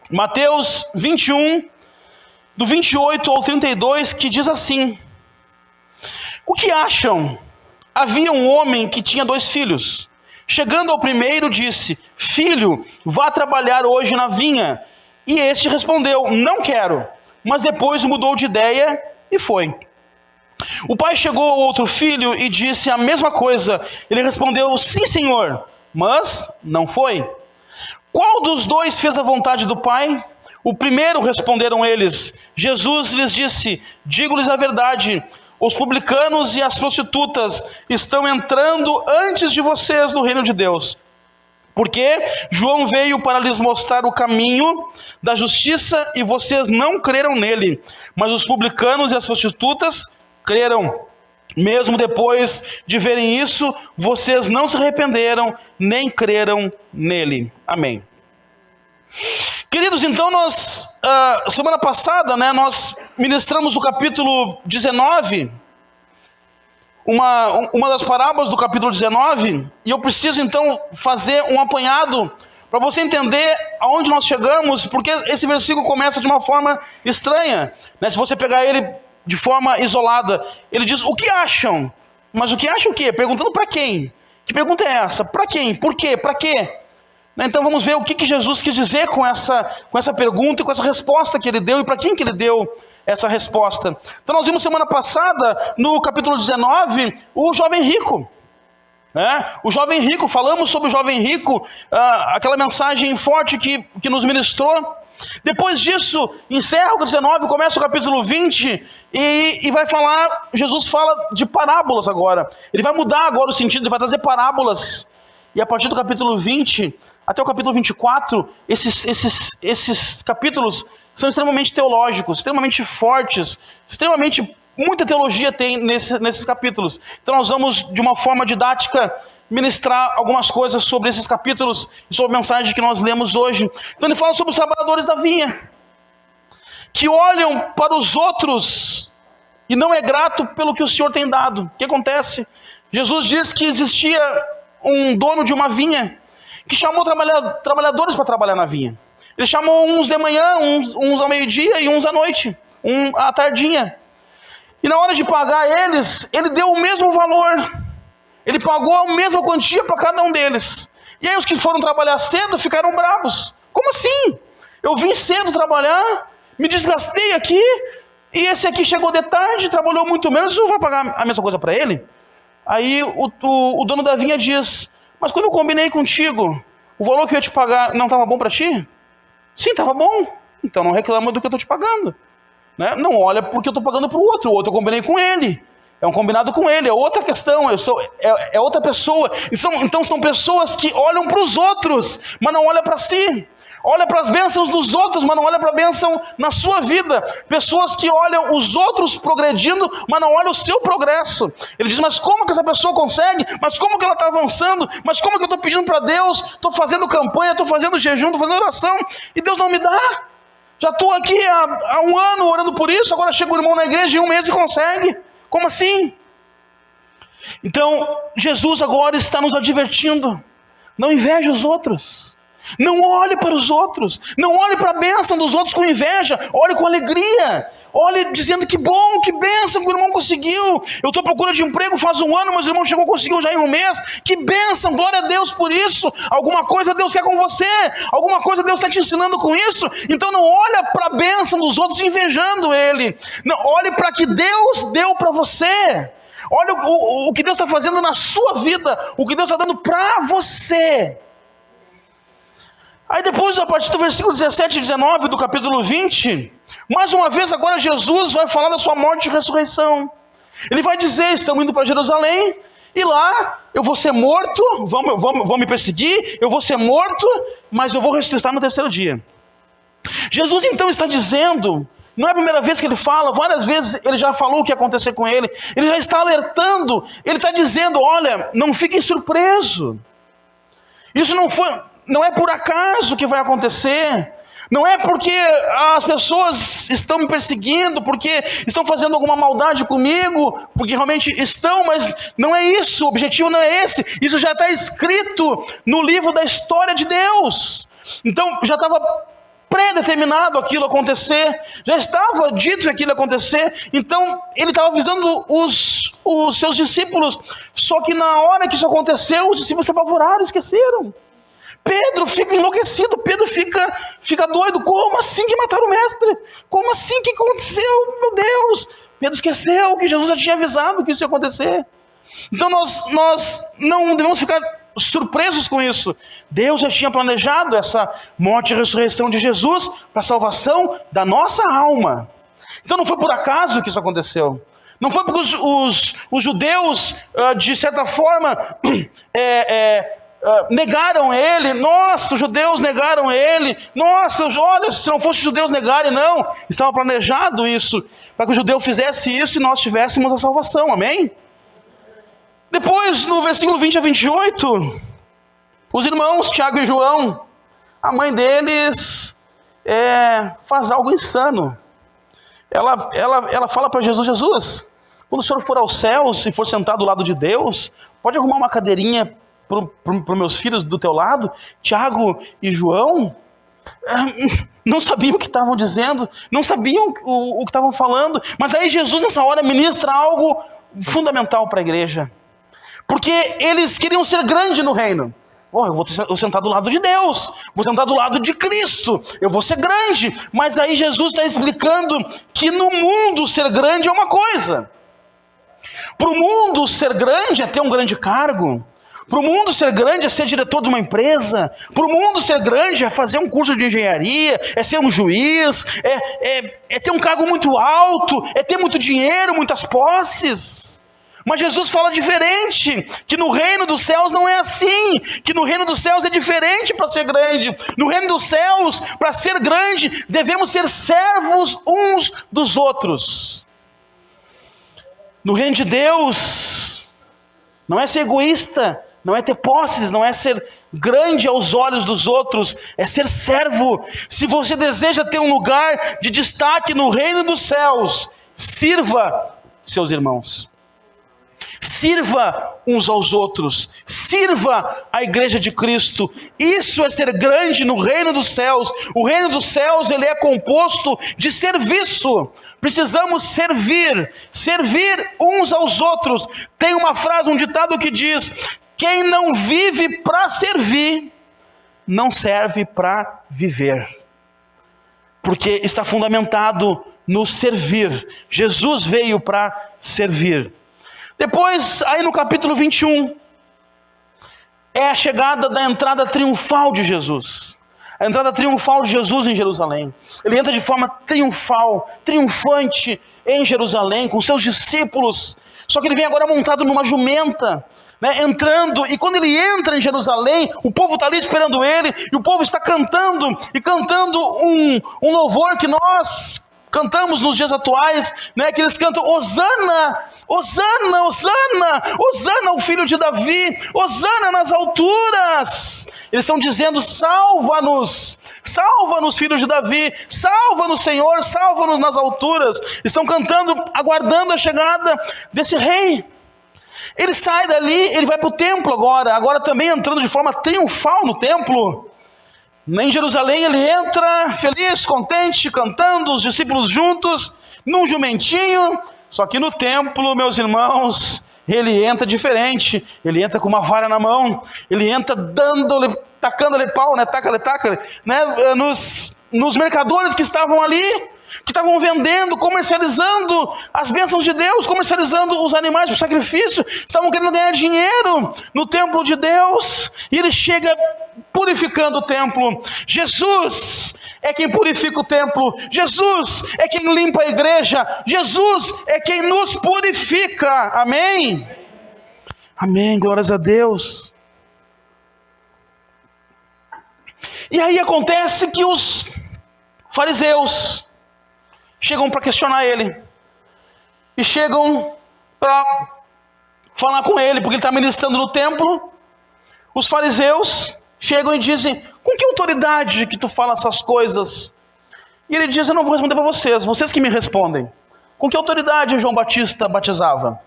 Mateus 21, do 28 ao 32, que diz assim: o que acham? Havia um homem que tinha 2 filhos. Chegando ao primeiro, disse: filho, vá trabalhar hoje na vinha. E este respondeu: não quero. Mas depois mudou de ideia e foi. O pai chegou ao outro filho e disse a mesma coisa. Ele respondeu: sim, senhor, mas não foi. Qual dos 2 fez a vontade do pai? O primeiro, responderam eles. Jesus lhes disse: digo-lhes a verdade, os publicanos e as prostitutas estão entrando antes de vocês no reino de Deus. Porque João veio para lhes mostrar o caminho da justiça e vocês não creram nele. Mas os publicanos e as prostitutas creram. Mesmo depois de verem isso, vocês não se arrependeram, nem creram nele. Amém. Queridos, então nós, semana passada, nós ministramos o capítulo 19, uma das parábolas do capítulo 19, e eu preciso então fazer um apanhado para você entender aonde nós chegamos, porque esse versículo começa de uma forma estranha, Se você pegar ele de forma isolada, ele diz: o que acham? Mas o que acham o quê? Perguntando para quem? Que pergunta é essa? Para quem? Por quê? Para quê? Então vamos ver o que Jesus quis dizer com essa pergunta e com essa resposta que ele deu, e para quem que ele deu essa resposta. Então nós vimos semana passada, no capítulo 19, o jovem rico. O jovem rico, falamos sobre o jovem rico, aquela mensagem forte que nos ministrou. Depois disso, encerra o 19, começa o capítulo 20, e vai falar, Jesus fala de parábolas agora. Ele vai mudar agora o sentido, ele vai trazer parábolas. E a partir do capítulo 20 até o capítulo 24, esses capítulos são extremamente teológicos, extremamente fortes, muita teologia tem nesses capítulos. Então nós vamos, de uma forma didática, ministrar algumas coisas sobre esses capítulos e sobre a mensagem que nós lemos hoje. Então ele fala sobre os trabalhadores da vinha, que olham para os outros e não é grato pelo que o Senhor tem dado. O que acontece? Jesus diz que existia um dono de uma vinha que chamou trabalhadores para trabalhar na vinha. Ele chamou uns de manhã, uns ao meio-dia e uns à noite, à tardinha. E na hora de pagar eles, ele deu o mesmo valor. Ele pagou a mesma quantia para cada um deles. E aí os que foram trabalhar cedo ficaram bravos. Como assim? Eu vim cedo trabalhar, me desgastei aqui, e esse aqui chegou de tarde, trabalhou muito menos, você não vai pagar a mesma coisa para ele? Aí o dono da vinha diz: mas quando eu combinei contigo, o valor que eu ia te pagar não estava bom para ti? Sim, estava bom. Então não reclama do que eu estou te pagando. Não olha porque eu estou pagando para o outro eu combinei com ele. É um combinado com ele, é outra questão, é outra pessoa. Então são pessoas que olham para os outros, mas não olham para si. Olha para as bênçãos dos outros, mas não olha para a bênção na sua vida. Pessoas que olham os outros progredindo, mas não olham o seu progresso. Ele diz: mas como que essa pessoa consegue? Mas como que ela está avançando? Mas como que eu estou pedindo para Deus? Estou fazendo campanha, estou fazendo jejum, estou fazendo oração, e Deus não me dá? Já estou aqui há 1 ano orando por isso, agora chega o irmão na igreja em 1 mês e consegue. Como assim? Então, Jesus agora está nos advertindo: não inveje os outros. Não olhe para os outros, não olhe para a bênção dos outros com inveja, olhe com alegria, olhe dizendo: que bom, que bênção que o irmão conseguiu. Eu estou à procura de emprego faz 1 ano, mas o irmão chegou e conseguiu já em 1 mês. Que bênção, glória a Deus por isso. Alguma coisa Deus quer com você, alguma coisa Deus está te ensinando com isso. Então não olha para a bênção dos outros invejando ele, não, olhe para que Deus deu para você. Olha o que Deus está fazendo na sua vida, o que Deus está dando para você. Aí depois, a partir do versículo 17 e 19 do capítulo 20, mais uma vez agora Jesus vai falar da sua morte e ressurreição. Ele vai dizer: estamos indo para Jerusalém, e lá eu vou ser morto, vão me perseguir, eu vou ser morto, mas eu vou ressuscitar no 3º dia. Jesus então está dizendo, não é a primeira vez que ele fala, várias vezes ele já falou o que ia acontecer com ele, ele já está alertando, ele está dizendo: olha, não fiquem surpresos, isso não é por acaso que vai acontecer, não é porque as pessoas estão me perseguindo, porque estão fazendo alguma maldade comigo, porque realmente estão, mas não é isso, o objetivo não é esse, isso já está escrito no livro da história de Deus. Então já estava predeterminado aquilo acontecer, já estava dito que aquilo ia acontecer, então ele estava avisando os seus discípulos, só que na hora que isso aconteceu, os discípulos se apavoraram, esqueceram. Pedro fica enlouquecido, Pedro fica doido. Como assim que mataram o mestre? Como assim? O que aconteceu? Meu Deus! Pedro esqueceu que Jesus já tinha avisado que isso ia acontecer. Então nós não devemos ficar surpresos com isso. Deus já tinha planejado essa morte e ressurreição de Jesus para a salvação da nossa alma. Então não foi por acaso que isso aconteceu. Não foi porque os judeus, de certa forma, negaram ele. Nossa, os judeus negaram ele. Nossa, olha, se não fosse os judeus negarem, não. Estava planejado isso, para que o judeu fizesse isso e nós tivéssemos a salvação, amém? Depois, no versículo 20 a 28, os irmãos Tiago e João, a mãe deles faz algo insano. Ela fala para Jesus: Jesus, quando o Senhor for aos céus e for sentado do lado de Deus, pode arrumar uma cadeirinha para os meus filhos do teu lado? Tiago e João não sabiam o que estavam dizendo, não sabiam o que estavam falando, mas aí Jesus nessa hora ministra algo fundamental para a igreja, porque eles queriam ser grandes no reino. Eu vou sentar do lado de Deus, vou sentar do lado de Cristo, eu vou ser grande. Mas aí Jesus está explicando que no mundo ser grande é uma coisa, para o mundo ser grande é ter um grande cargo, para o mundo ser grande é ser diretor de uma empresa, para o mundo ser grande é fazer um curso de engenharia, é ser um juiz, é ter um cargo muito alto, é ter muito dinheiro, muitas posses. Mas Jesus fala diferente, que no reino dos céus não é assim, que no reino dos céus é diferente para ser grande. No reino dos céus, para ser grande, devemos ser servos uns dos outros. No reino de Deus, não é ser egoísta, não é ter posses, não é ser grande aos olhos dos outros, é ser servo. Se você deseja ter um lugar de destaque no reino dos céus, sirva seus irmãos. Sirva uns aos outros, sirva a igreja de Cristo. Isso é ser grande no reino dos céus. O reino dos céus, ele é composto de serviço. Precisamos servir uns aos outros. Tem uma frase, um ditado que diz: quem não vive para servir, não serve para viver. Porque está fundamentado no servir. Jesus veio para servir. Depois, aí no capítulo 21, é a chegada da entrada triunfal de Jesus. A entrada triunfal de Jesus em Jerusalém. Ele entra de forma triunfal, triunfante em Jerusalém, com seus discípulos. Só que ele vem agora montado numa jumenta, né, entrando, e quando ele entra em Jerusalém, o povo está ali esperando ele, e o povo está cantando, e cantando um louvor que nós cantamos nos dias atuais, né, que eles cantam: Hosana, Hosana, Hosana, Hosana ao filho de Davi, Hosana nas alturas. Eles estão dizendo: salva-nos, salva-nos, filho de Davi, salva-nos, Senhor, salva-nos nas alturas. Estão cantando, aguardando a chegada desse rei. Ele sai dali, ele vai para o templo agora também entrando de forma triunfal no templo. Em Jerusalém ele entra feliz, contente, cantando, os discípulos juntos, num jumentinho. Só que no templo, meus irmãos, ele entra diferente. Ele entra com uma vara na mão, ele entra dando-lhe, tacando-lhe pau, né? Taca-lhe, né? Nos mercadores que estavam ali, que estavam vendendo, comercializando as bênçãos de Deus, comercializando os animais para o sacrifício, estavam querendo ganhar dinheiro no templo de Deus, e ele chega purificando o templo. Jesus é quem purifica o templo, Jesus é quem limpa a igreja, Jesus é quem nos purifica, amém? Amém, glórias a Deus. E aí acontece que os fariseus chegam para questionar ele, e chegam para falar com ele, porque ele está ministrando no templo. Os fariseus chegam e dizem: com que autoridade que tu fala essas coisas? E ele diz: eu não vou responder para vocês que me respondem. Com que autoridade João Batista batizava?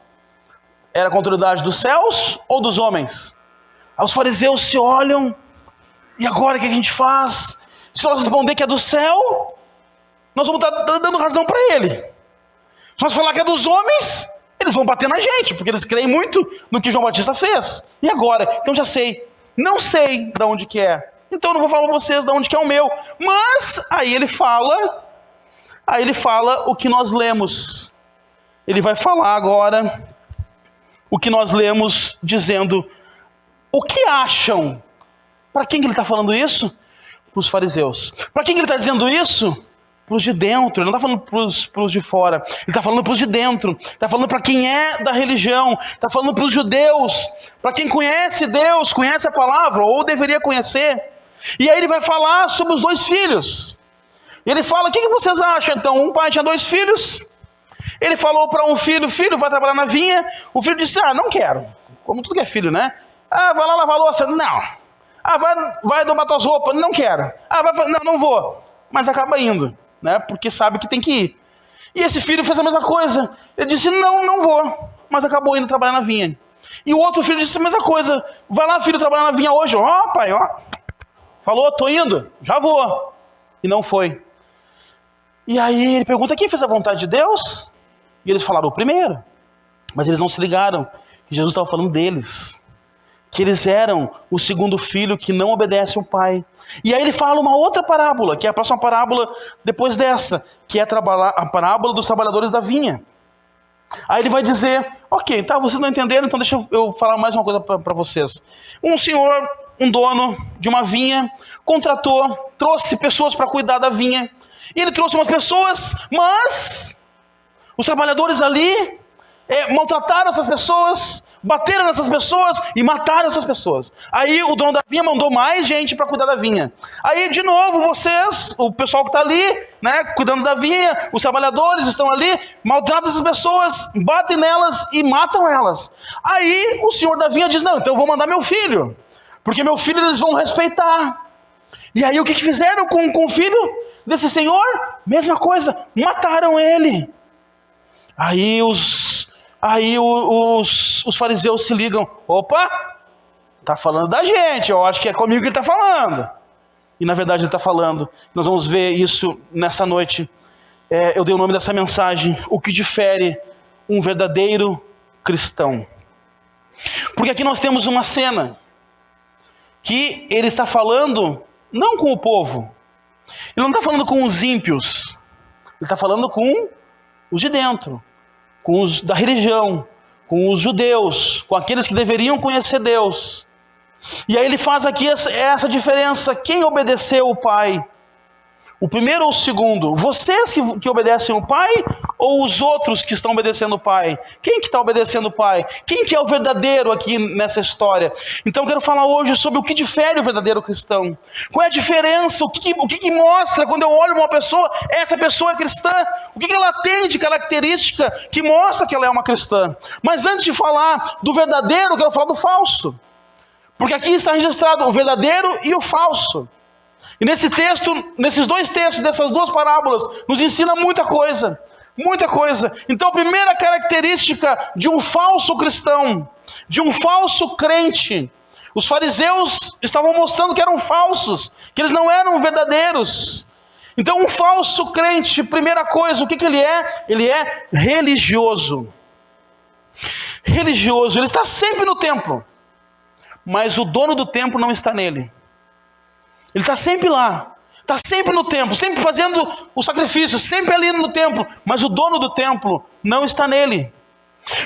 Era com a autoridade dos céus ou dos homens? Aí os fariseus se olham: e agora o que a gente faz? Se nós responder que é do céu, nós vamos estar dando razão para ele. Se nós falar que é dos homens, eles vão bater na gente, porque eles creem muito no que João Batista fez. E agora? Então já sei. Não sei de onde que é. Então não vou falar para vocês de onde que é o meu. Mas aí ele fala o que nós lemos. Ele vai falar agora o que nós lemos, dizendo o que acham. Para quem que ele está falando isso? Para os fariseus. Para quem que ele está dizendo isso? Para os de dentro. Ele não está falando para os de fora. Ele está falando para os de dentro. Está falando para quem é da religião. Está falando para os judeus. Para quem conhece Deus, conhece a palavra, ou deveria conhecer. E aí ele vai falar sobre os 2 filhos. Ele fala, o que vocês acham? Então, um pai tinha 2 filhos. Ele falou para um filho, filho, vai trabalhar na vinha. O filho disse, não quero. Como tudo que é filho, né? Vai lá lavar a louça. Não. Vai domar tuas roupas. Não quero. Não vou. Mas acaba indo, né? Porque sabe que tem que ir. E esse filho fez a mesma coisa. Ele disse, não vou. Mas acabou indo trabalhar na vinha. E o outro filho disse a mesma coisa. Vai lá, filho, trabalhar na vinha hoje. Pai, falou, tô indo. Já vou. E não foi. E aí ele pergunta, quem fez a vontade de Deus? E eles falaram, o primeiro. Mas eles não se ligaram que Jesus estava falando deles. Que eles eram o segundo filho que não obedece ao pai. E aí ele fala uma outra parábola, que é a próxima parábola depois dessa, que é a parábola dos trabalhadores da vinha. Aí ele vai dizer, ok, tá, vocês não entenderam, então deixa eu falar mais uma coisa para vocês. Um senhor, um dono de uma vinha, contratou, trouxe pessoas para cuidar da vinha. E ele trouxe umas pessoas, mas os trabalhadores ali maltrataram essas pessoas, bateram nessas pessoas e mataram essas pessoas. Aí o dono da vinha mandou mais gente para cuidar da vinha. Aí de novo vocês, o pessoal que está ali, né, cuidando da vinha, os trabalhadores estão ali, maltratam essas pessoas, batem nelas e matam elas. Aí o senhor da vinha diz, não, então eu vou mandar meu filho, porque meu filho eles vão respeitar. E aí o que fizeram com o filho desse senhor? Mesma coisa, mataram ele. Aí os fariseus se ligam, opa, está falando da gente, eu acho que é comigo que ele está falando. E na verdade ele está falando, nós vamos ver isso nessa noite. Eu dei o nome dessa mensagem, o que difere um verdadeiro cristão. Porque aqui nós temos uma cena, que ele está falando não com o povo, ele não está falando com os ímpios, ele está falando com os de dentro, com os da religião, com os judeus, com aqueles que deveriam conhecer Deus. E aí ele faz aqui essa diferença, quem obedeceu o Pai? O primeiro ou o segundo? Vocês que obedecem o Pai ou os outros que estão obedecendo o Pai? Quem que está obedecendo o Pai? Quem que é o verdadeiro aqui nessa história? Então eu quero falar hoje sobre o que difere o verdadeiro cristão. Qual é a diferença? O que mostra quando eu olho uma pessoa, essa pessoa é cristã? O que ela tem de característica que mostra que ela é uma cristã? Mas antes de falar do verdadeiro, eu quero falar do falso. Porque aqui está registrado o verdadeiro e o falso. E nesse texto, nesses 2 textos, dessas 2 parábolas, nos ensina muita coisa. Muita coisa. Então a primeira característica de um falso cristão, de um falso crente, os fariseus estavam mostrando que eram falsos, que eles não eram verdadeiros. Então um falso crente, primeira coisa, o que ele é? Ele é religioso. Religioso, ele está sempre no templo, mas o dono do templo não está nele. Ele está sempre lá, está sempre no templo, sempre fazendo o sacrifício, sempre ali no templo, mas o dono do templo não está nele.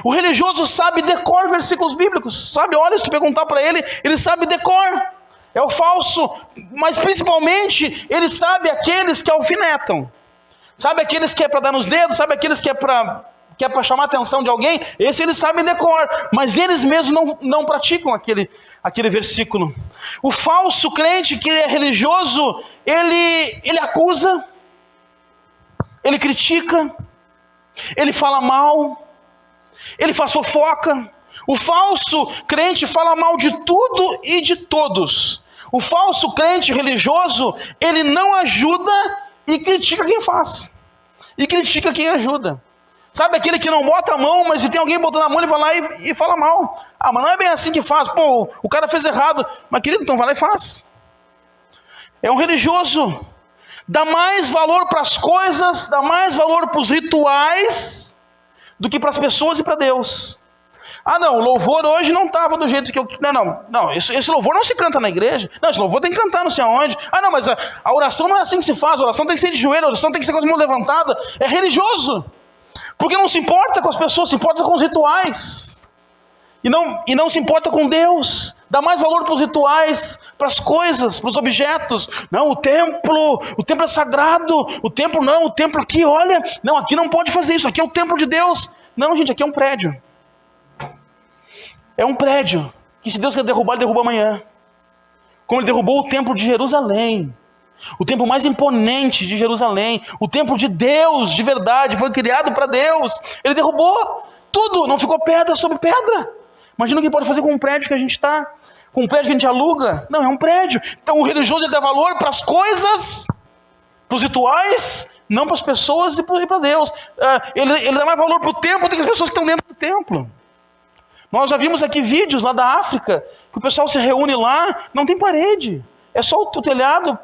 O religioso sabe decor versículos bíblicos, sabe? Olha, se tu perguntar para ele, ele sabe decor. É o falso, mas principalmente ele sabe aqueles que alfinetam. Sabe aqueles que é para dar nos dedos, sabe aqueles que é para chamar a atenção de alguém, esse eles sabem decor, mas eles mesmos não praticam aquele versículo. O falso crente que é religioso, ele acusa, ele critica, ele fala mal, ele faz fofoca. O falso crente fala mal de tudo e de todos. O falso crente religioso, ele não ajuda e critica quem faz, e critica quem ajuda. Sabe aquele que não bota a mão, mas se tem alguém botando a mão, ele vai lá e fala mal. Mas não é bem assim que faz. Pô, o cara fez errado. Mas querido, então vai lá e faz. É um religioso. Dá mais valor para as coisas, dá mais valor para os rituais do que para as pessoas e para Deus. Ah não, o louvor hoje não estava do jeito que eu... Não, esse louvor não se canta na igreja. Não, esse louvor tem que cantar não sei aonde. Ah não, mas a oração não é assim que se faz. A oração tem que ser de joelho, a oração tem que ser com as mãos levantadas. É religioso. Porque não se importa com as pessoas, se importa com os rituais. E não se importa com Deus. Dá mais valor para os rituais, para as coisas, para os objetos. Não, o templo é sagrado. O templo aqui, olha. Não, aqui não pode fazer isso, aqui é o templo de Deus. Não, gente, aqui é um prédio. É um prédio que se Deus quer derrubar, ele derruba amanhã. Como ele derrubou o templo de Jerusalém. O templo mais imponente de Jerusalém. O templo de Deus, de verdade, foi criado para Deus. Ele derrubou tudo, não ficou pedra sobre pedra. Imagina o que pode fazer com um prédio que a gente está, com um prédio que a gente aluga. Não, é um prédio. Então o religioso ele dá valor para as coisas, para os rituais, não para as pessoas e para Deus. Ele dá mais valor para o templo do que as pessoas que estão dentro do templo. Nós já vimos aqui vídeos lá da África, que o pessoal se reúne lá, não tem parede. É só o telhado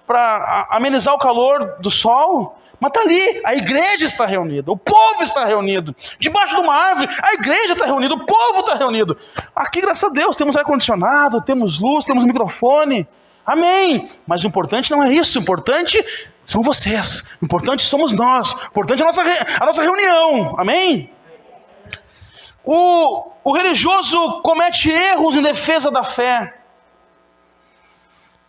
para amenizar o calor do sol. Mas está ali, a igreja está reunida, o povo está reunido. Debaixo de uma árvore, a igreja está reunida, o povo está reunido. Aqui, graças a Deus, temos ar-condicionado, temos luz, temos microfone. Amém. Mas o importante não é isso, o importante são vocês. O importante somos nós. O importante é a nossa reunião. Amém? O religioso comete erros em defesa da fé,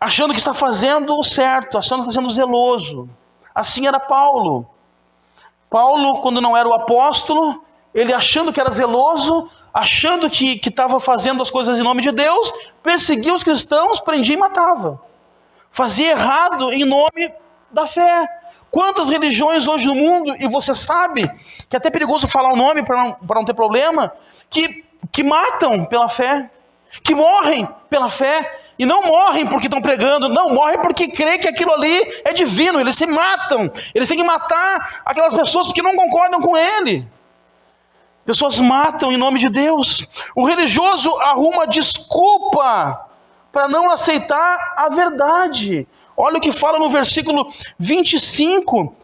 achando que está fazendo o certo, achando que está sendo zeloso. Assim era Paulo. Paulo, quando não era o apóstolo, ele achando que era zeloso, achando que estava fazendo as coisas em nome de Deus, perseguia os cristãos, prendia e matava. Fazia errado em nome da fé. Quantas religiões hoje no mundo, e você sabe, que é até perigoso falar o nome para não ter problema, que matam pela fé, que morrem pela fé, e não morrem porque estão pregando, não, morrem porque creem que aquilo ali é divino, eles se matam, eles têm que matar aquelas pessoas porque não concordam com ele. Pessoas matam em nome de Deus. O religioso arruma desculpa para não aceitar a verdade. Olha o que fala no versículo 25,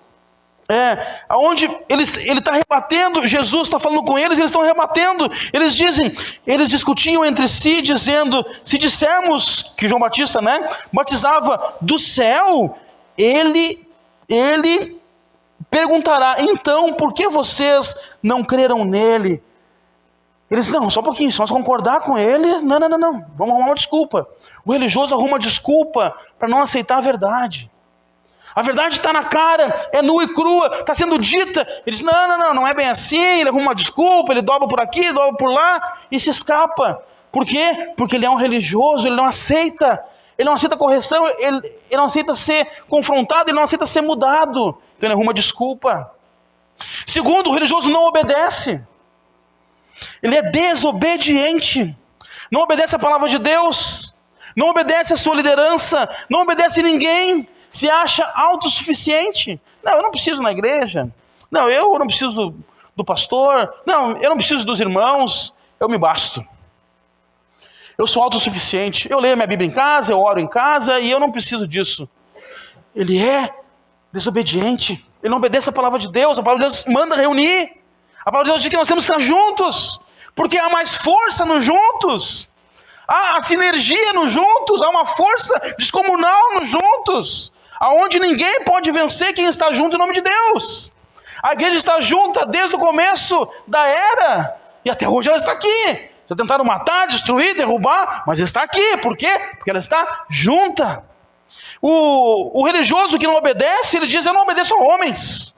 onde ele está rebatendo, Jesus está falando com eles estão rebatendo. Eles dizem, eles discutiam entre si, dizendo: se dissermos que João Batista, batizava do céu, ele perguntará: então, por que vocês não creram nele? Eles: não, só um pouquinho, se nós concordar com ele, não, vamos arrumar uma desculpa. O religioso arruma desculpa para não aceitar a verdade. A verdade está na cara, é nua e crua, está sendo dita. Ele diz: não é bem assim. Ele arruma uma desculpa, ele dobra por aqui, dobra por lá e se escapa. Por quê? Porque ele é um religioso, ele não aceita correção, ele não aceita ser confrontado, ele não aceita ser mudado. Então ele arruma desculpa. Segundo, o religioso não obedece. Ele é desobediente. Não obedece a palavra de Deus, não obedece a sua liderança, não obedece a ninguém. Se acha autossuficiente. Não, eu não preciso na igreja. Não, eu não preciso do pastor. Não, eu não preciso dos irmãos. Eu me basto. Eu sou autossuficiente. Eu leio minha Bíblia em casa, eu oro em casa e eu não preciso disso. Ele é desobediente. Ele não obedece a palavra de Deus. A palavra de Deus manda reunir. A palavra de Deus diz que nós temos que estar juntos, porque há mais força nos juntos. Há a sinergia nos juntos. Há uma força descomunal nos juntos, aonde ninguém pode vencer quem está junto em nome de Deus. A igreja está junta desde o começo da era, e até hoje ela está aqui. Já tentaram matar, destruir, derrubar, mas está aqui. Por quê? Porque ela está junta. O religioso que não obedece, ele diz: eu não obedeço a homens.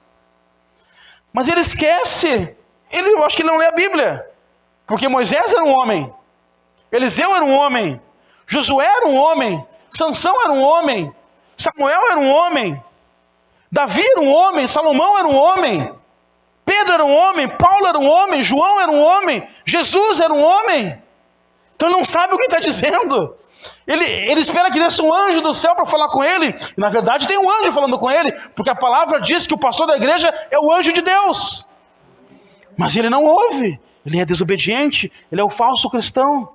Mas ele esquece, eu acho que ele não lê a Bíblia. Porque Moisés era um homem, Eliseu era um homem, Josué era um homem, Sansão era um homem, Samuel era um homem, Davi era um homem, Salomão era um homem, Pedro era um homem, Paulo era um homem, João era um homem, Jesus era um homem. Então ele não sabe o que está dizendo. Ele espera que desça um anjo do céu para falar com ele, e na verdade tem um anjo falando com ele, porque a palavra diz que o pastor da igreja é o anjo de Deus. Mas ele não ouve, ele é desobediente, ele é o falso cristão.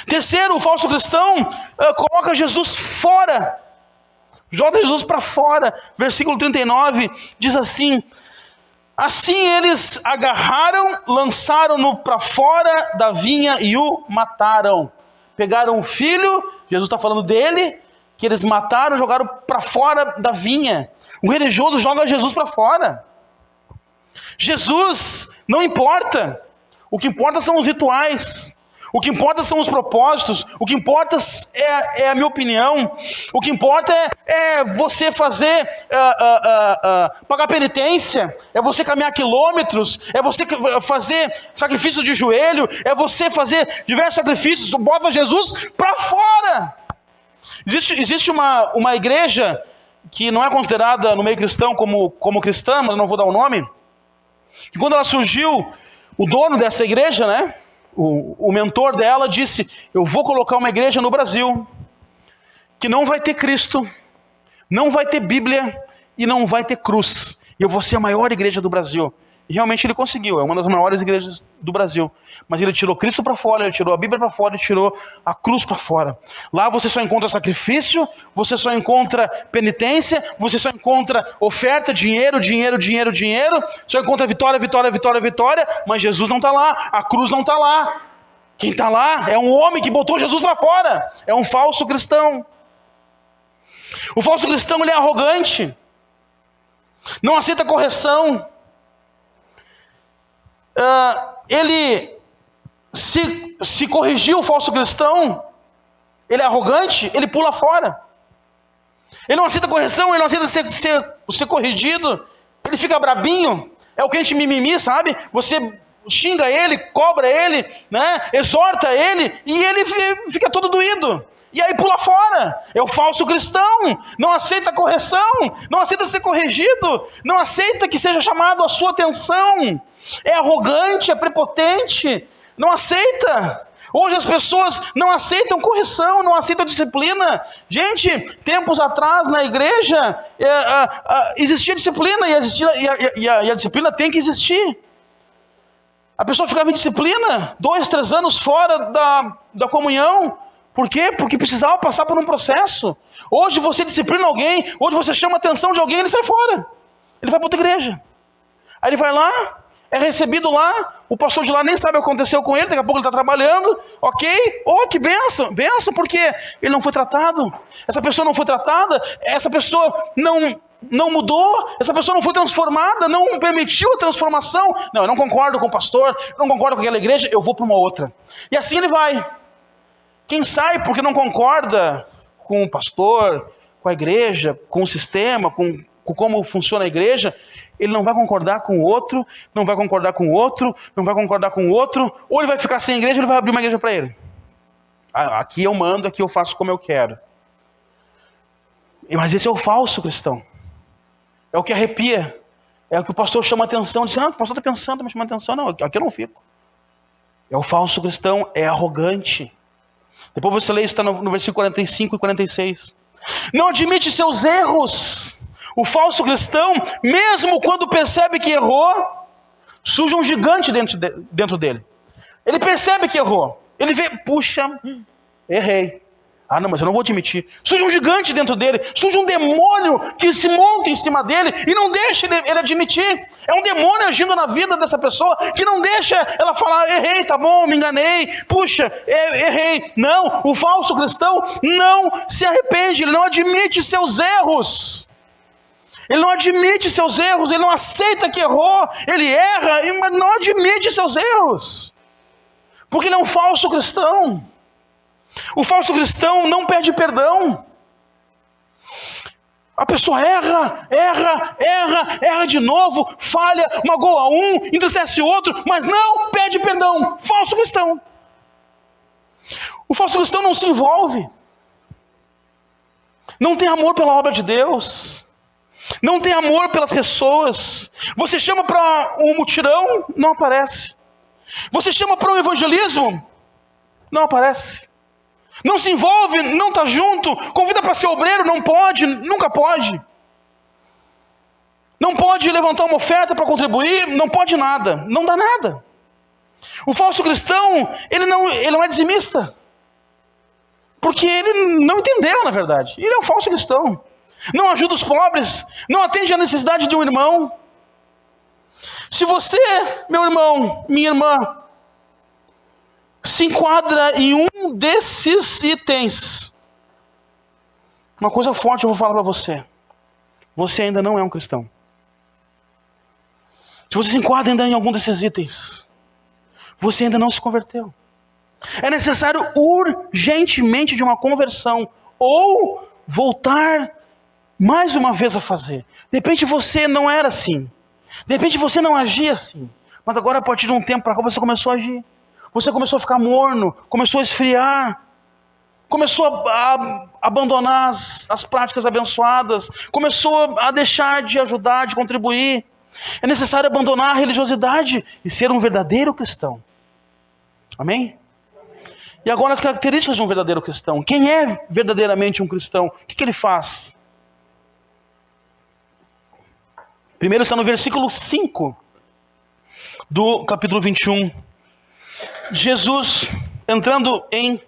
Terceiro, o falso cristão coloca Jesus fora Joga Jesus para fora. Versículo 39 diz assim: assim eles agarraram, lançaram-no para fora da vinha e o mataram. Pegaram o filho, Jesus está falando dele, que eles mataram, jogaram para fora da vinha. O religioso joga Jesus para fora. Jesus não importa. O que importa são os rituais. O que importa são os propósitos. O que importa é a minha opinião. O que importa é você fazer, pagar penitência. É você caminhar quilômetros. É você fazer sacrifício de joelho. É você fazer diversos sacrifícios. Bota Jesus para fora. Existe uma igreja que não é considerada no meio cristão como cristã, mas eu não vou dar o nome. E quando ela surgiu, o dono dessa igreja, né? O mentor dela disse: eu vou colocar uma igreja no Brasil que não vai ter Cristo, não vai ter Bíblia e não vai ter cruz. E eu vou ser a maior igreja do Brasil. E realmente ele conseguiu, é uma das maiores igrejas do Brasil. Mas ele tirou Cristo para fora, ele tirou a Bíblia para fora, ele tirou a cruz para fora. Lá você só encontra sacrifício, você só encontra penitência, você só encontra oferta, dinheiro, só encontra vitória, mas Jesus não está lá, a cruz não está lá. Quem está lá é um homem que botou Jesus para fora, é um falso cristão. O falso cristão, ele é arrogante, não aceita correção. Ele se corrigir o falso cristão, ele é arrogante, ele pula fora. Ele não aceita correção, ele não aceita ser corrigido, ele fica brabinho, é o crente mimimi, sabe? Você xinga ele, cobra ele, né? Exorta ele, e ele fica todo doído. E aí pula fora. É o falso cristão, não aceita correção, não aceita ser corrigido, não aceita que seja chamado a sua atenção. É arrogante, é prepotente, não aceita. Hoje as pessoas não aceitam correção, não aceitam disciplina. Gente, tempos atrás na igreja existia disciplina e a disciplina tem que existir. A pessoa ficava em disciplina 2, 3 anos fora da comunhão. Por quê? Porque precisava passar por um processo. Hoje você disciplina alguém, hoje você chama a atenção de alguém, ele sai fora. Ele vai para outra igreja. Aí ele vai lá, é recebido lá, o pastor de lá nem sabe o que aconteceu com ele, daqui a pouco ele está trabalhando, ok? Oh, que bênção, porque ele não foi tratado, essa pessoa não foi tratada, essa pessoa não mudou, essa pessoa não foi transformada, não permitiu a transformação. Não, eu não concordo com o pastor, não concordo com aquela igreja, eu vou para uma outra. E assim ele vai. Quem sai porque não concorda com o pastor, com a igreja, com o sistema, com como funciona a igreja, ele não vai concordar com o outro, não vai concordar com o outro, não vai concordar com o outro, ou ele vai ficar sem igreja, ou ele vai abrir uma igreja para ele. Aqui eu mando, aqui eu faço como eu quero. Mas esse é o falso cristão. É o que arrepia. É o que o pastor chama atenção, diz: o pastor está pensando, me chama atenção. Não, aqui eu não fico. É o falso cristão, é arrogante. Depois você lê isso, está no versículo 45 e 46. Não admite seus erros. O falso cristão, mesmo quando percebe que errou, surge um gigante dentro dele. Ele percebe que errou. Ele vê, puxa, errei. Não, mas eu não vou admitir. Surge um gigante dentro dele. Surge um demônio que se monta em cima dele e não deixa ele admitir. É um demônio agindo na vida dessa pessoa que não deixa ela falar: errei, tá bom, me enganei. Puxa, errei. Não, o falso cristão não se arrepende. Ele não admite seus erros. Ele não admite seus erros. Ele não aceita que errou. Ele erra, mas não admite seus erros. Porque ele é um falso cristão. O falso cristão não pede perdão. A pessoa erra de novo, falha, magoa um, entristece outro, mas não pede perdão. Falso cristão. O falso cristão não se envolve. Não tem amor pela obra de Deus. Não tem amor pelas pessoas. Você chama para um mutirão, não aparece. Você chama para um evangelismo, não aparece. Não se envolve, não está junto. Convida para ser obreiro, não pode, nunca pode. Não pode levantar uma oferta para contribuir, não pode nada, não dá nada. O falso cristão, ele não é dizimista. Porque ele não entendeu, na verdade. Ele é um falso cristão. não ajuda os pobres, não atende à necessidade de um irmão. Se você, meu irmão, minha irmã, se enquadra em um desses itens, uma coisa forte eu vou falar para você: você ainda não é um cristão. Se você se enquadra ainda em algum desses itens, você ainda não se converteu. É necessário urgentemente de uma conversão, ou voltar mais uma vez a fazer. De repente você não era assim, de repente você não agia assim, mas agora a partir de um tempo para cá você começou a agir. Você começou a ficar morno, começou a esfriar, começou a abandonar as práticas abençoadas, começou a deixar de ajudar, de contribuir. É necessário abandonar a religiosidade e ser um verdadeiro cristão. Amém? E agora as características de um verdadeiro cristão. Quem é verdadeiramente um cristão? O que ele faz? Primeiro está no versículo 5 do capítulo 21. Jesus, entrando em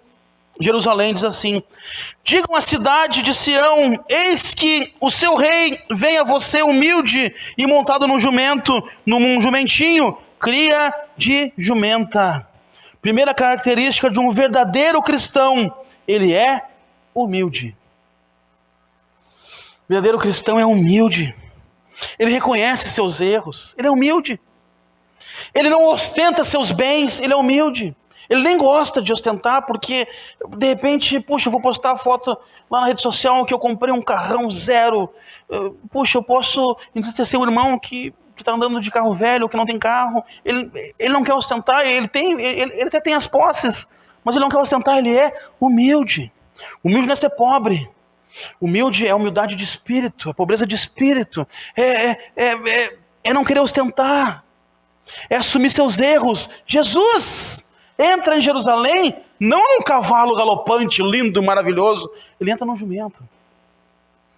Jerusalém, diz assim: digam à cidade de Sião, eis que o seu rei vem a você humilde e montado num jumento, num jumentinho, cria de jumenta. Primeira característica de um verdadeiro cristão: ele é humilde. O verdadeiro cristão é humilde. Ele reconhece seus erros, ele é humilde. Ele não ostenta seus bens, ele é humilde. Ele nem gosta de ostentar, porque de repente, puxa, eu vou postar a foto lá na rede social que eu comprei um carrão zero. Puxa, eu posso entristecer o irmão que está andando de carro velho, que não tem carro. Ele não quer ostentar, ele até tem as posses, mas ele não quer ostentar, ele é humilde. Humilde não é ser pobre. Humilde é humildade de espírito, é pobreza de espírito, é não querer ostentar, é assumir seus erros. Jesus entra em Jerusalém não num cavalo galopante, lindo, maravilhoso. Ele entra num jumento,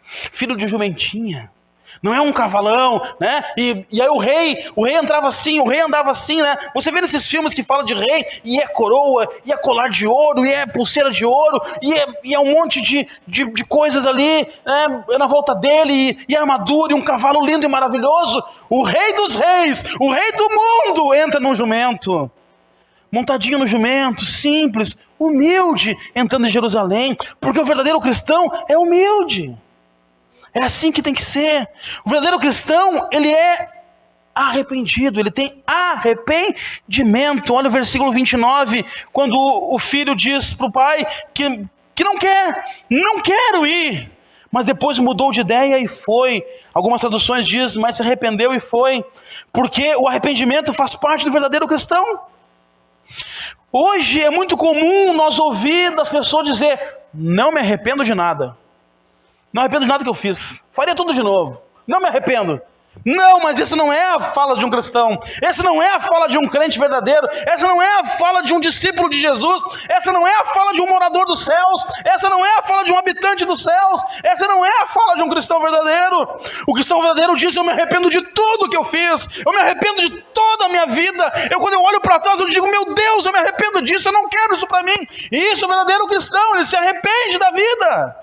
filho de jumentinha. Não é um cavalão, né? E aí o rei entrava assim, o rei andava assim, né? Você vê nesses filmes que falam de rei, e é coroa, e é colar de ouro, e é pulseira de ouro, e é um monte de coisas ali, né? Na volta dele, e armadura, e um cavalo lindo e maravilhoso. O rei dos reis, o rei do mundo entra num jumento, montadinho no jumento, simples, humilde, entrando em Jerusalém, porque o verdadeiro cristão é humilde. É assim que tem que ser. O verdadeiro cristão, ele é arrependido, ele tem arrependimento. Olha o versículo 29, quando o filho diz para o pai que não quero ir, mas depois mudou de ideia e foi. Algumas traduções dizem, mas se arrependeu e foi, porque o arrependimento faz parte do verdadeiro cristão. Hoje é muito comum nós ouvir das pessoas dizer: não me arrependo de nada. Não arrependo de nada que eu fiz. Faria tudo de novo. Não me arrependo. Não, mas isso não é a fala de um cristão. Essa não é a fala de um crente verdadeiro. Essa não é a fala de um discípulo de Jesus. Essa não é a fala de um morador dos céus. Essa não é a fala de um habitante dos céus. Essa não é a fala de um cristão verdadeiro. O cristão verdadeiro diz: eu me arrependo de tudo que eu fiz. Eu me arrependo de toda a minha vida. Quando eu olho para trás, eu digo: meu Deus, eu me arrependo disso. Eu não quero isso para mim. E isso é o verdadeiro cristão. Ele se arrepende da vida,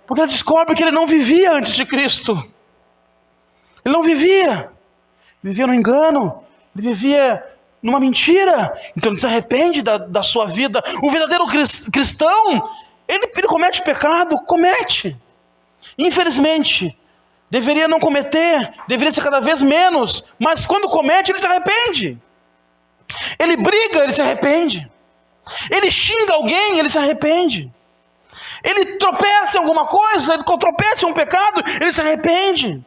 porque ele descobre que ele não vivia antes de Cristo. Ele não vivia. Ele vivia no engano. Ele vivia numa mentira. Então ele se arrepende da sua vida. O verdadeiro cristão, ele comete pecado. Comete. Infelizmente. Deveria não cometer. Deveria ser cada vez menos. Mas quando comete, ele se arrepende. Ele briga, ele se arrepende. Ele xinga alguém, ele se arrepende. Ele tropeça em alguma coisa, ele tropeça em um pecado, ele se arrepende.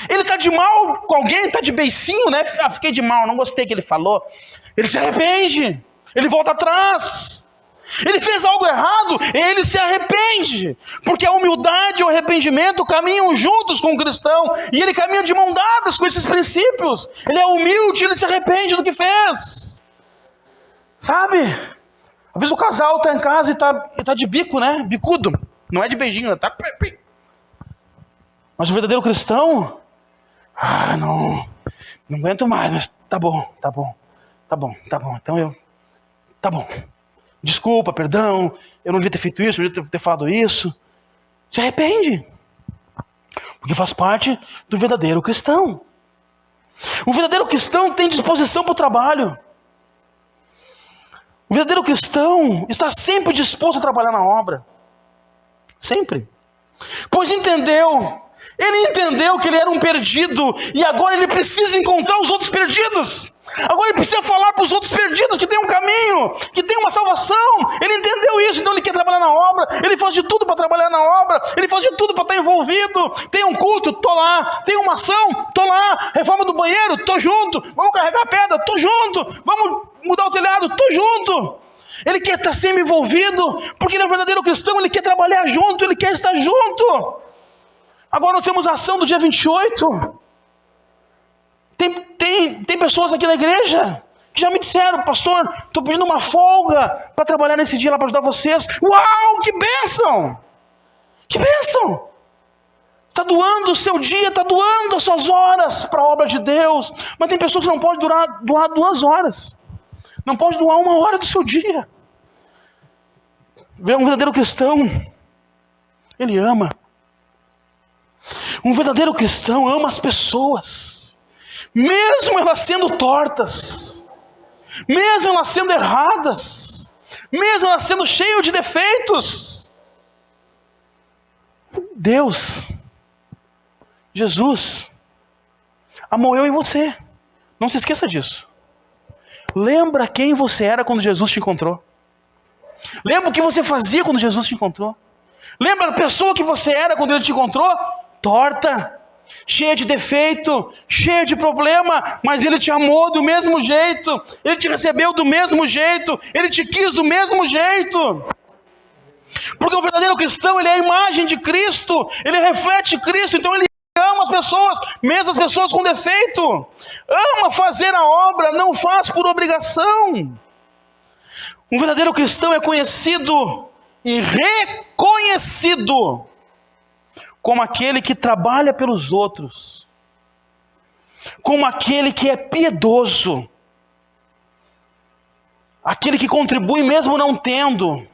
Ele está de mal com alguém, está de beicinho, né? Fiquei de mal, não gostei que ele falou. Ele se arrepende, ele volta atrás. Ele fez algo errado, ele se arrepende. Porque a humildade e o arrependimento caminham juntos com o cristão. E ele caminha de mão dadas com esses princípios. Ele é humilde, ele se arrepende do que fez. Sabe? Às vezes o casal está em casa e está de bico, né? Bicudo. Não é de beijinho, está... Mas o verdadeiro cristão... não aguento mais, mas tá bom. Então eu... Tá bom. Desculpa, perdão. Eu não devia ter feito isso, eu não devia ter falado isso. Se arrepende. Porque faz parte do verdadeiro cristão. O verdadeiro cristão tem disposição para o trabalho. O verdadeiro cristão está sempre disposto a trabalhar na obra. Sempre. Pois ele entendeu que ele era um perdido e agora ele precisa encontrar os outros perdidos. Agora ele precisa falar para os outros perdidos que tem um caminho, que tem uma salvação. Ele entendeu isso, então ele quer trabalhar na obra. Ele faz de tudo para trabalhar na obra. Ele faz de tudo para estar envolvido. Tem um culto, tô lá. Tem uma ação, tô lá. Reforma do banheiro, tô junto. Vamos carregar pedra, tô junto. Vamos mudar o telhado, tô junto. Ele quer estar sempre envolvido, porque ele é um verdadeiro cristão. Ele quer trabalhar junto, ele quer estar junto. Agora nós temos a ação do dia 28. Tem pessoas aqui na igreja que já me disseram: pastor, estou pedindo uma folga para trabalhar nesse dia lá para ajudar vocês. Uau, que bênção! Que bênção! Está doando o seu dia, está doando as suas horas para a obra de Deus. Mas tem pessoas que não podem doar 2 horas. Não pode doar 1 hora do seu dia. Um verdadeiro cristão, ele ama. Um verdadeiro cristão ama as pessoas, mesmo elas sendo tortas, mesmo elas sendo erradas, mesmo elas sendo cheias de defeitos. Deus, Jesus, amou eu e você. Não se esqueça disso. Lembra quem você era quando Jesus te encontrou. Lembra o que você fazia quando Jesus te encontrou. Lembra a pessoa que você era quando Ele te encontrou? Torta, cheia de defeito, cheia de problema, mas Ele te amou do mesmo jeito, Ele te recebeu do mesmo jeito, Ele te quis do mesmo jeito. Porque o verdadeiro cristão, ele é a imagem de Cristo, ele reflete Cristo, então ele ama as pessoas, mesmo as pessoas com defeito. Ama fazer a obra, não faz por obrigação. Um verdadeiro cristão é conhecido e reconhecido como aquele que trabalha pelos outros, como aquele que é piedoso, aquele que contribui mesmo não tendo.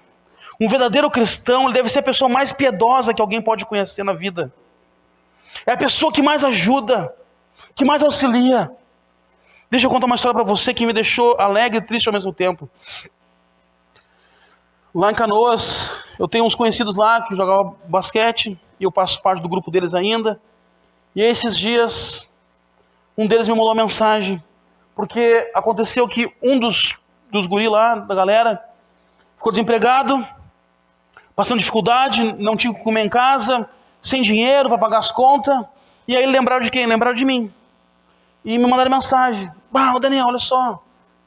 Um verdadeiro cristão, ele deve ser a pessoa mais piedosa que alguém pode conhecer na vida. É a pessoa que mais ajuda, que mais auxilia. Deixa eu contar uma história para você que me deixou alegre e triste ao mesmo tempo. Lá em Canoas, eu tenho uns conhecidos lá que jogavam basquete, e eu faço parte do grupo deles ainda. E esses dias, um deles me mandou uma mensagem, porque aconteceu que um dos guris lá, da galera, ficou desempregado, passando dificuldade, não tinha o que comer em casa, sem dinheiro para pagar as contas. E aí lembraram de quem? Lembraram de mim. E me mandaram mensagem: Daniel, olha só,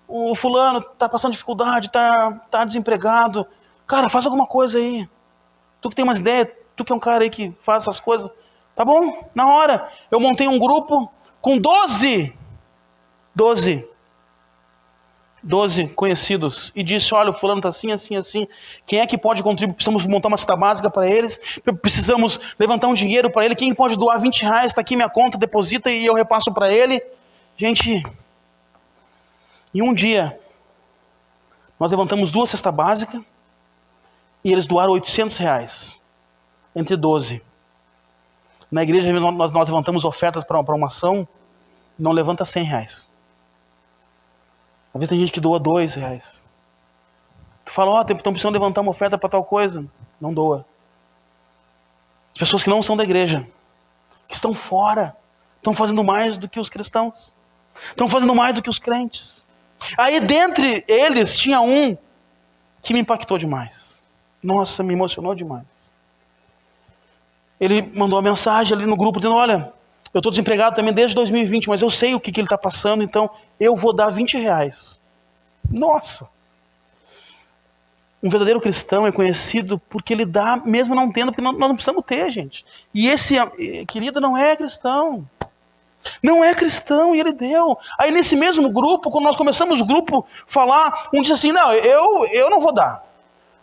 o fulano está passando dificuldade, está desempregado. Cara, faz alguma coisa aí. Tu que tem umas ideias, tu que é um cara aí que faz essas coisas. Tá bom? Na hora, eu montei um grupo com 12 conhecidos. E disse: olha, o fulano está assim, assim, assim. Quem é que pode contribuir? Precisamos montar uma cesta básica para eles. Precisamos levantar um dinheiro para ele. Quem pode doar R$20? Está aqui minha conta, deposita e eu repasso para ele. Gente, em um dia, nós levantamos 2 cestas básicas e eles doaram R$800 entre 12. Na igreja nós levantamos ofertas para uma ação, não levanta R$100. Às vezes tem gente que doa R$2. Tu fala: estão precisando levantar uma oferta para tal coisa. Não doa. As pessoas que não são da igreja, que estão fora, estão fazendo mais do que os cristãos, estão fazendo mais do que os crentes. Aí dentre eles tinha um que me impactou demais. Nossa, me emocionou demais. Ele mandou uma mensagem ali no grupo dizendo: olha, eu estou desempregado também desde 2020, mas eu sei o que ele está passando, então eu vou dar R$20. Nossa! Um verdadeiro cristão é conhecido porque ele dá, mesmo não tendo, porque nós não precisamos ter, gente. E esse querido não é cristão. Não é cristão, e ele deu. Aí nesse mesmo grupo, quando nós começamos o grupo falar, um disse assim: não, eu não vou dar.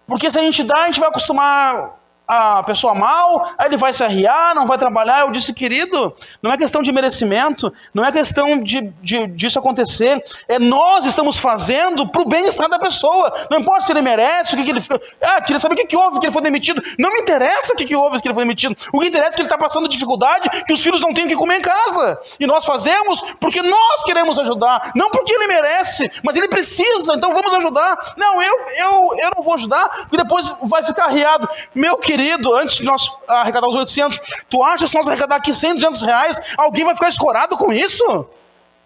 Porque se a gente dá, a gente vai acostumar a pessoa mal, aí ele vai se arriar, não vai trabalhar. Eu disse, querido, não é questão de merecimento, não é questão disso acontecer, nós estamos fazendo para o bem-estar da pessoa. Não importa se ele merece, o que ele fica. Queria saber o que houve que ele foi demitido. Não me interessa o que houve que ele foi demitido. O que interessa é que ele está passando dificuldade, que os filhos não têm o que comer em casa. E nós fazemos porque nós queremos ajudar, não porque ele merece, mas ele precisa, então vamos ajudar. Não, eu não vou ajudar, porque depois vai ficar arriado. Meu querido, antes de nós arrecadar os 800, tu acha que se nós arrecadar aqui 100, 200 reais, alguém vai ficar escorado com isso?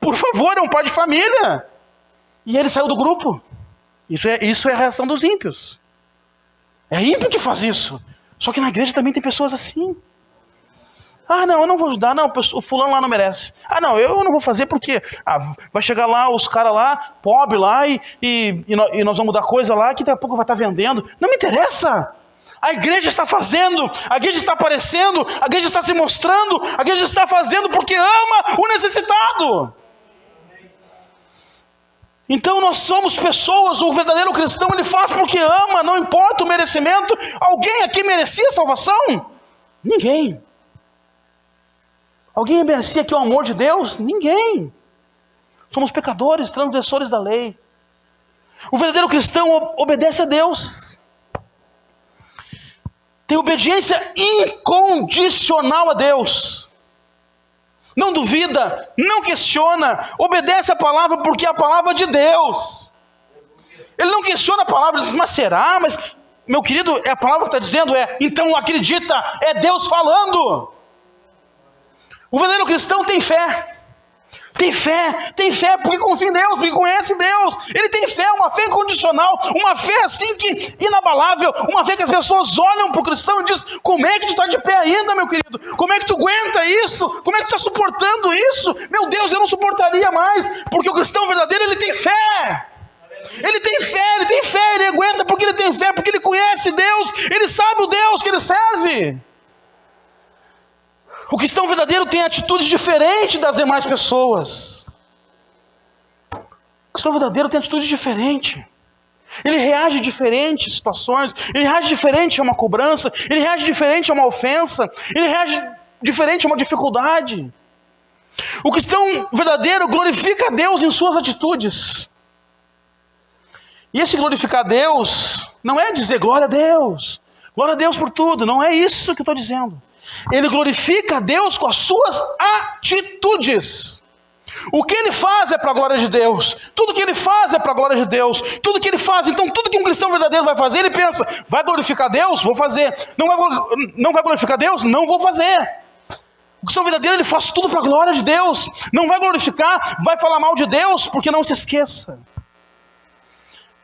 Por favor, é um pai de família. E ele saiu do grupo. Isso é a reação dos ímpios. É ímpio que faz isso. Só que na igreja também tem pessoas assim. Não, eu não vou ajudar, não, o fulano lá não merece. Não, eu não vou fazer porque vai chegar lá os caras lá, pobre lá, e nós vamos dar coisa lá que daqui a pouco vai estar vendendo. Não me interessa. A igreja está fazendo, a igreja está aparecendo, a igreja está se mostrando, a igreja está fazendo porque ama o necessitado. Então nós somos pessoas, o verdadeiro cristão ele faz porque ama, não importa o merecimento. Alguém aqui merecia salvação? Ninguém. Alguém merecia aqui o amor de Deus? Ninguém. Somos pecadores, transgressores da lei. O verdadeiro cristão obedece a Deus. Tem obediência incondicional a Deus. Não duvida, não questiona, obedece a palavra porque é a palavra de Deus. Ele não questiona a palavra, diz, mas será? Mas, meu querido, a palavra que está dizendo então acredita, é Deus falando. O verdadeiro cristão tem fé. Tem fé porque confia em Deus, porque conhece Deus. Ele tem fé, uma fé incondicional, uma fé assim que inabalável, uma fé que as pessoas olham para o cristão e dizem, como é que tu está de pé ainda, meu querido? Como é que tu aguenta isso? Como é que tu está suportando isso? Meu Deus, eu não suportaria mais, porque o cristão verdadeiro, ele tem fé. Ele tem fé, ele aguenta porque ele tem fé, porque ele conhece Deus, ele sabe o Deus que ele serve. O cristão verdadeiro tem atitudes diferentes das demais pessoas. O cristão verdadeiro tem atitudes diferentes. Ele reage diferente a situações, ele reage diferente a uma cobrança, ele reage diferente a uma ofensa, ele reage diferente a uma dificuldade. O cristão verdadeiro glorifica a Deus em suas atitudes. E esse glorificar a Deus não é dizer glória a Deus por tudo, não é isso que eu estou dizendo. Ele glorifica a Deus com as suas atitudes. O que ele faz é para a glória de Deus. Tudo que ele faz é para a glória de Deus. Tudo que ele faz, então tudo que um cristão verdadeiro vai fazer, ele pensa, vai glorificar Deus? Vou fazer. Não vai glorificar Deus? Não vou fazer. O cristão verdadeiro, ele faz tudo para a glória de Deus. Não vai glorificar, vai falar mal de Deus, porque não se esqueça.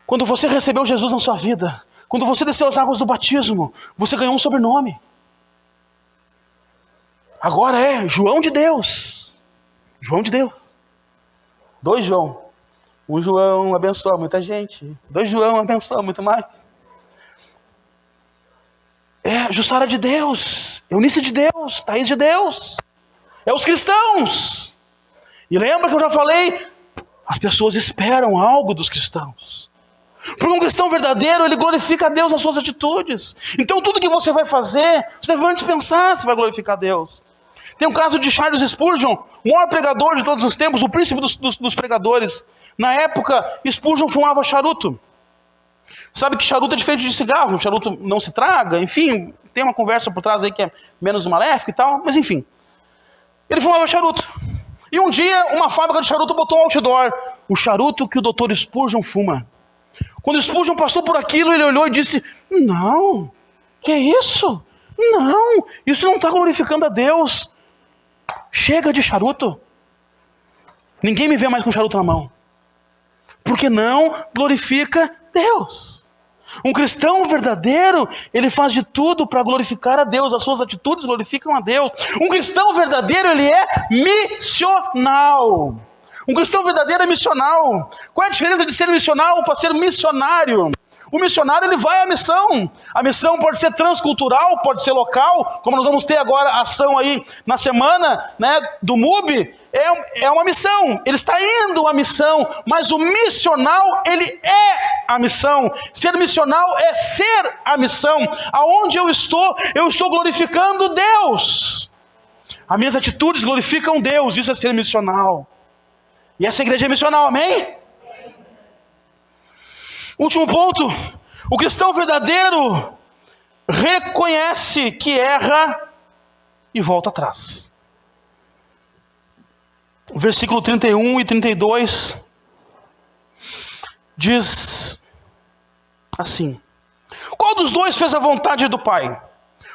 Quando você recebeu Jesus na sua vida, quando você desceu as águas do batismo, você ganhou um sobrenome. Agora é João de Deus. João de Deus. 2 João. 1 João abençoa muita gente. 2 João abençoa muito mais. É Jussara de Deus. Eunice de Deus. Thaís de Deus. É os cristãos. E lembra que eu já falei? As pessoas esperam algo dos cristãos. Porque um cristão verdadeiro, ele glorifica a Deus nas suas atitudes. Então tudo que você vai fazer, você deve antes pensar se vai glorificar a Deus. Tem o caso de Charles Spurgeon, o maior pregador de todos os tempos, o príncipe dos pregadores. Na época, Spurgeon fumava charuto. Sabe que charuto é diferente de cigarro, charuto não se traga, enfim, tem uma conversa por trás aí que é menos maléfica e tal, mas enfim. Ele fumava charuto. E um dia, uma fábrica de charuto botou um outdoor, o charuto que o Dr. Spurgeon fuma. Quando Spurgeon passou por aquilo, ele olhou e disse, não, que é isso? Não, isso não está glorificando a Deus. Chega de charuto. Ninguém me vê mais com charuto na mão. Porque não glorifica Deus. Um cristão verdadeiro, ele faz de tudo para glorificar a Deus. As suas atitudes glorificam a Deus. Um cristão verdadeiro, ele é missional. Um cristão verdadeiro é missional. Qual é a diferença de ser missional para ser missionário? O missionário, ele vai à missão. A missão pode ser transcultural, pode ser local, como nós vamos ter agora a ação aí na semana, né, do MUB. É uma missão, ele está indo à missão, mas o missional, ele é a missão. Ser missional é ser a missão. Aonde eu estou glorificando Deus. As minhas atitudes glorificam Deus, isso é ser missional. E essa igreja é missional, amém? Último ponto, o cristão verdadeiro reconhece que erra e volta atrás. Versículo 31 e 32 diz assim: qual dos dois fez a vontade do Pai?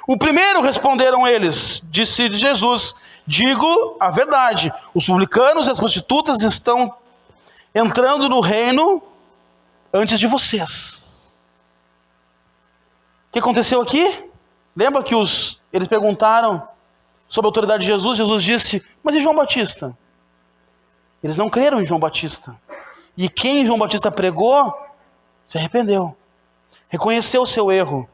O primeiro, responderam eles. Disse Jesus: digo a verdade, os publicanos e as prostitutas estão entrando no reino antes de vocês. O que aconteceu aqui? Lembra que eles perguntaram sobre a autoridade de Jesus? Jesus disse: mas e João Batista? Eles não creram em João Batista. E quem João Batista pregou, se arrependeu. Reconheceu o seu erro.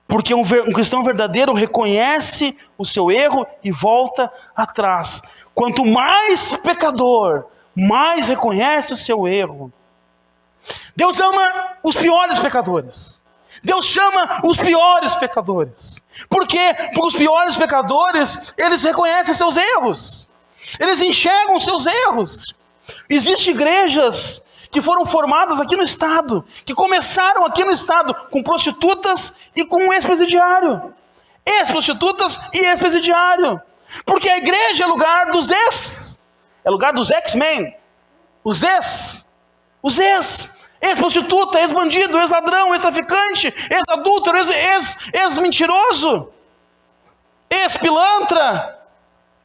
Porque um cristão verdadeiro reconhece o seu erro e volta atrás. Quanto mais pecador, mais reconhece o seu erro. Deus ama os piores pecadores. Deus chama os piores pecadores. Por quê? Porque os piores pecadores, eles reconhecem seus erros. Eles enxergam seus erros. Existem igrejas que foram formadas aqui no estado, que começaram aqui no estado com prostitutas e com um ex-presidiário. Ex-prostitutas e ex-presidiário. Porque a igreja é lugar dos ex. É lugar dos X-Men. Os ex. Ex-prostituta, ex-bandido, ex-ladrão, ex-traficante, ex-adúltero, ex-mentiroso, ex-pilantra,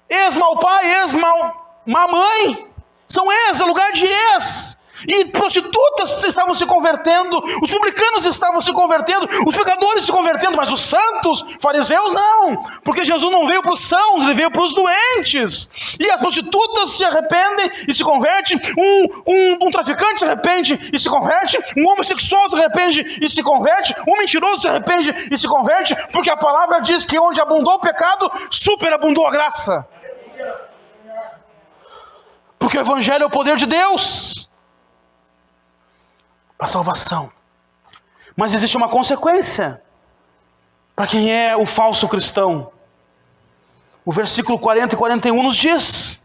ex-mau pai, ex-má mãe. São ex, é lugar de ex. E prostitutas estavam se convertendo, os publicanos estavam se convertendo, os pecadores se convertendo, mas os santos, fariseus não, porque Jesus não veio para os sãos, ele veio para os doentes. E as prostitutas se arrependem e se convertem, um traficante se arrepende e se converte, um homossexual se arrepende e se converte, um mentiroso se arrepende e se converte, porque a palavra diz que onde abundou o pecado, superabundou a graça. Porque o evangelho é o poder de Deus para a salvação. Mas existe uma consequência para quem é o falso cristão. O versículo 40 e 41 nos diz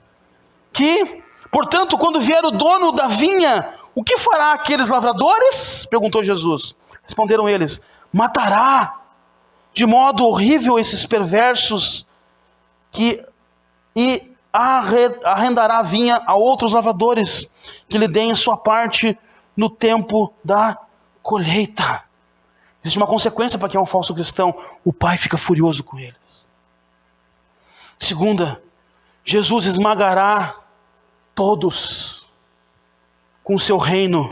que, portanto, quando vier o dono da vinha, o que fará aqueles lavradores? Perguntou Jesus. Responderam eles: matará de modo horrível esses perversos e arrendará a vinha a outros lavradores que lhe deem sua parte no tempo da colheita. Existe uma consequência para quem é um falso cristão. O Pai fica furioso com eles. Segunda, Jesus esmagará todos com o seu reino.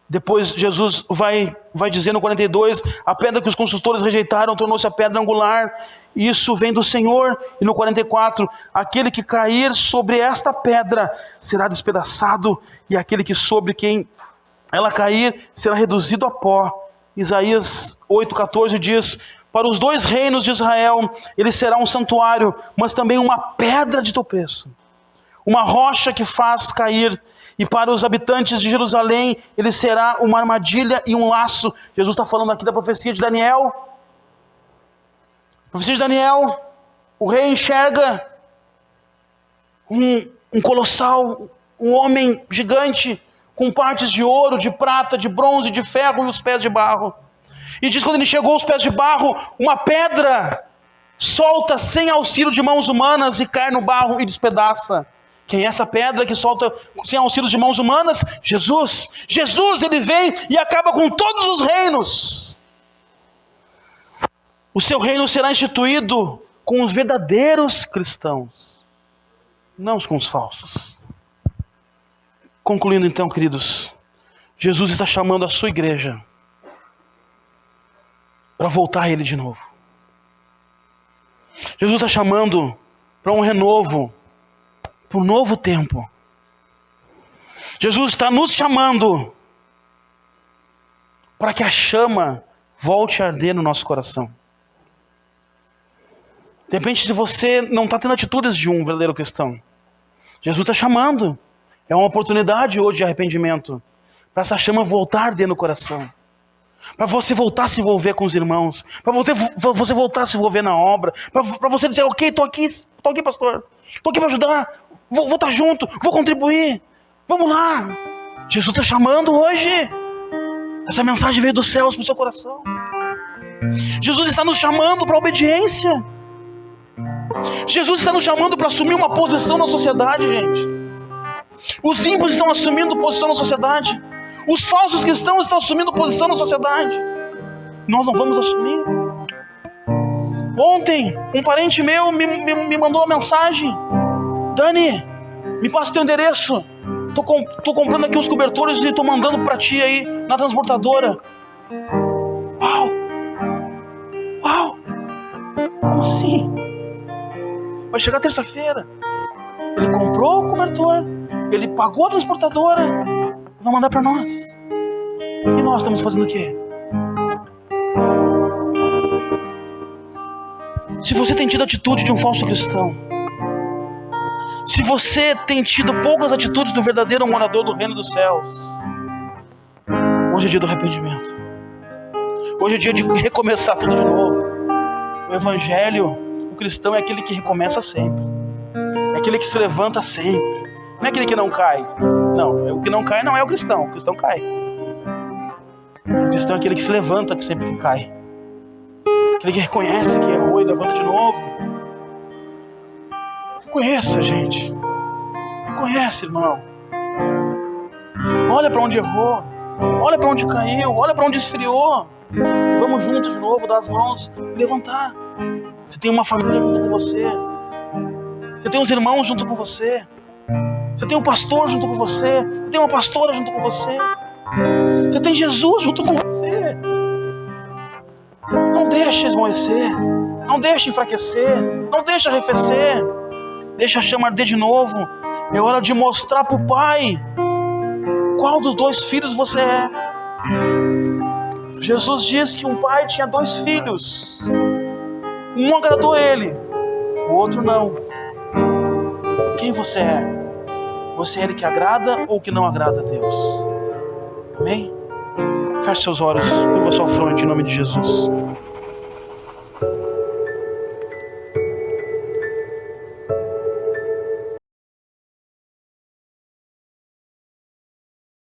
Depois Jesus vai dizer no 42, a pedra que os construtores rejeitaram tornou-se a pedra angular. Isso vem do Senhor. E no 44, aquele que cair sobre esta pedra será despedaçado, e aquele que sobre quem ela cair será reduzido a pó. Isaías 8,14 diz: para os dois reinos de Israel ele será um santuário, mas também uma pedra de tropeço, uma rocha que faz cair. E para os habitantes de Jerusalém ele será uma armadilha e um laço. Jesus está falando aqui da profecia de Daniel. Profecia de Daniel, o rei enxerga um colossal, um homem gigante, com partes de ouro, de prata, de bronze, de ferro e os pés de barro. E diz que quando ele chegou aos pés de barro, uma pedra solta sem auxílio de mãos humanas e cai no barro e despedaça. Quem é essa pedra que solta sem auxílio de mãos humanas? Jesus. Jesus, ele vem e acaba com todos os reinos. O seu reino será instituído com os verdadeiros cristãos, não com os falsos. Concluindo então, queridos, Jesus está chamando a sua igreja para voltar a Ele de novo. Jesus está chamando para um renovo, para um novo tempo. Jesus está nos chamando para que a chama volte a arder no nosso coração. De repente, se você não está tendo atitudes de um verdadeiro cristão, Jesus está chamando. É uma oportunidade hoje de arrependimento, para essa chama voltar a arder no coração, para você voltar a se envolver com os irmãos, para você voltar a se envolver na obra, para você dizer, ok, estou aqui pastor, estou aqui para ajudar, vou estar junto, vou contribuir, vamos lá. Jesus está chamando hoje. Essa mensagem veio dos céus para o seu coração. Jesus está nos chamando para a obediência. Jesus está nos chamando para assumir uma posição na sociedade, gente. Os ímpios estão assumindo posição na sociedade. Os falsos cristãos estão assumindo posição na sociedade. Nós não vamos assumir. Ontem, um parente meu me mandou uma mensagem: Dani, me passa teu endereço. Tô comprando aqui uns cobertores e tô mandando para ti aí na transportadora. Uau! Como assim? Vai chegar terça-feira. Ele comprou o cobertor, ele pagou a transportadora e vai mandar para nós. E nós estamos fazendo o quê? Se você tem tido a atitude de um falso cristão, se você tem tido poucas atitudes do verdadeiro morador do reino dos céus, hoje é dia do arrependimento. Hoje é dia de recomeçar tudo de novo. O evangelho, o cristão é aquele que recomeça sempre. É aquele que se levanta sempre. Não é aquele que não cai. Não, o que não cai não é o cristão cai. O cristão é aquele que se levanta sempre que cai. Aquele que reconhece que errou e levanta de novo. Reconheça, gente. Reconhece, irmão. Olha para onde errou. Olha para onde caiu. Olha para onde esfriou. Vamos juntos de novo, dar as mãos e levantar. Você tem uma família junto com você. Você tem uns irmãos junto com você. Você tem um pastor junto com você. Você tem uma pastora junto com você. Você tem Jesus junto com você. Não deixe esmorecer. Não deixe enfraquecer. Não deixe arrefecer. Deixa a chama arder de novo. É hora de mostrar para o Pai qual dos dois filhos você é. Jesus diz que um pai tinha 2 filhos. Um agradou ele, o outro não. Quem você é? Você é ele que agrada ou que não agrada a Deus? Amém? Feche seus olhos, curva sua fronte em nome de Jesus.